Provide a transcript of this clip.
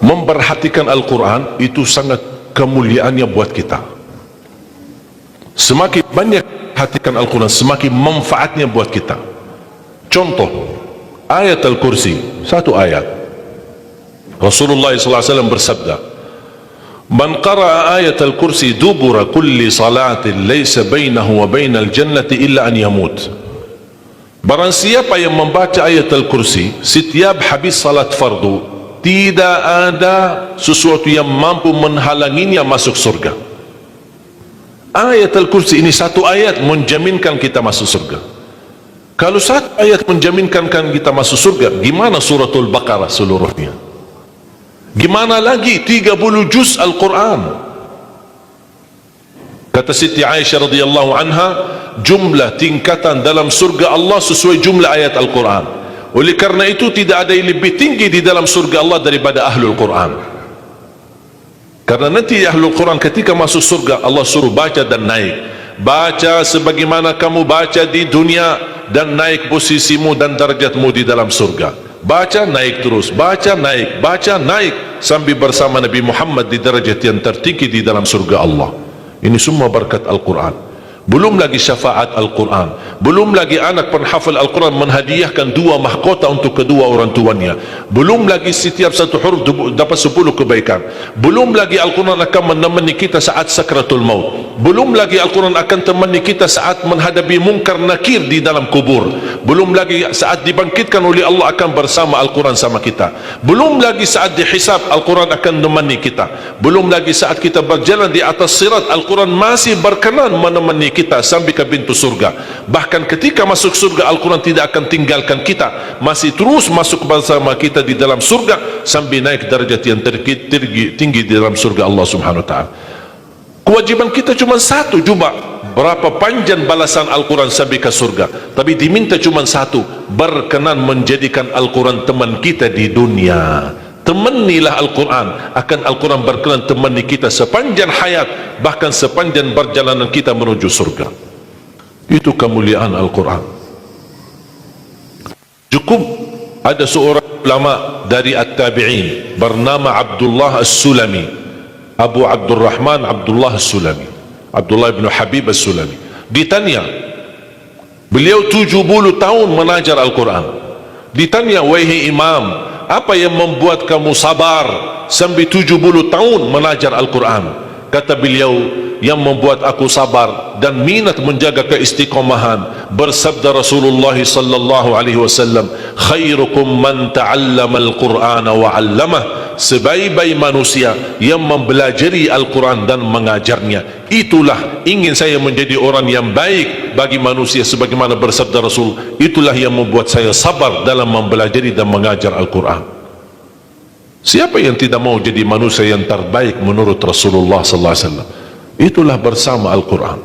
memperhatikan Al-Quran itu sangat kemuliaannya buat kita. Semakin banyak perhatikan Al-Quran, semakin manfaatnya buat kita. Contoh, ayat Al-Kursi, satu ayat. Rasulullah SAW bersabda, "Man qara'a ayat Al-Kursi dubura kulli salatin laysa bainahu wa bainal jannati illa an yamut." Barang siapa yang membaca ayat Al-Kursi setiap habis salat fardu, tidak ada sesuatu yang mampu menghalanginya masuk surga. Ayat Al-Kursi ini satu ayat menjaminkan kita masuk surga. Kalau satu ayat menjaminkan kita masuk surga, gimana suratul Baqarah seluruhnya? Gimana lagi 30 juz Al-Quran? Kata Siti Aisyah radhiyallahu anha, jumlah tingkatan dalam surga Allah sesuai jumlah ayat Al-Quran. Oleh karena itu tidak ada yang lebih tinggi di dalam surga Allah daripada Ahlul Quran. Karena nanti Ahlul Quran ketika masuk surga, Allah suruh baca dan naik. Baca sebagaimana kamu baca di dunia, dan naik posisimu dan darjatmu di dalam surga. Baca naik terus, baca naik sampai bersama Nabi Muhammad di darjat yang tertinggi di dalam surga Allah. Ini semua berkat Al-Quran. Belum lagi syafaat Al-Quran, belum lagi anak penghafal Al-Quran menghadiahkan 2 mahkota untuk kedua orang tuanya, belum lagi setiap satu huruf dapat 10 kebaikan, belum lagi Al-Quran akan menemani kita saat sakratul maut, belum lagi Al-Quran akan temani kita saat menghadapi mungkar nakir di dalam kubur, belum lagi saat dibangkitkan oleh Allah akan bersama Al-Quran sama kita, belum lagi saat dihisab Al-Quran akan menemani kita, belum lagi saat kita berjalan di atas sirat Al-Quran masih berkenan menemani kita sampai ke pintu surga. Bahkan ketika masuk surga Al-Quran tidak akan tinggalkan kita, masih terus masuk bersama kita di dalam surga sampai naik derajat yang tinggi di dalam surga Allah Subhanahu wa ta'ala. Kewajiban kita cuma satu, coba berapa panjang balasan Al-Quran sampai ke surga, tapi diminta cuma satu, berkenan menjadikan Al-Quran teman kita di dunia. Temanilah Al-Quran, akan Al-Quran berkenan temani kita sepanjang hayat, bahkan sepanjang perjalanan kita menuju surga. Itu kemuliaan Al-Quran. Cukup ada seorang ulama dari At-Tabi'in bernama Abdullah As-Sulami, Abu Abdurrahman Abdullah As-Sulami, Abdullah bin Habib As-Sulami. Ditanya, beliau 70 tahun mengajar Al-Quran. Ditanya, wahai imam, apa yang membuat kamu sabar sampai 70 tahun mengajar Al-Quran? Kata beliau, yang membuat aku sabar dan minat menjaga keistiqomahan, bersabda Rasulullah sallallahu alaihi wasallam, khairukum man ta'allama al-Qur'ana wa 'allamah, sebaik-baik manusia yang mempelajari Al-Quran dan mengajarnya. Itulah ingin saya menjadi orang yang baik bagi manusia, sebagaimana bersabda Rasul, itulah yang membuat saya sabar dalam mempelajari dan mengajar Al-Quran. Siapa yang tidak mau jadi manusia yang terbaik menurut Rasulullah sallallahu alaihi wasallam? Itulah bersama Al-Quran.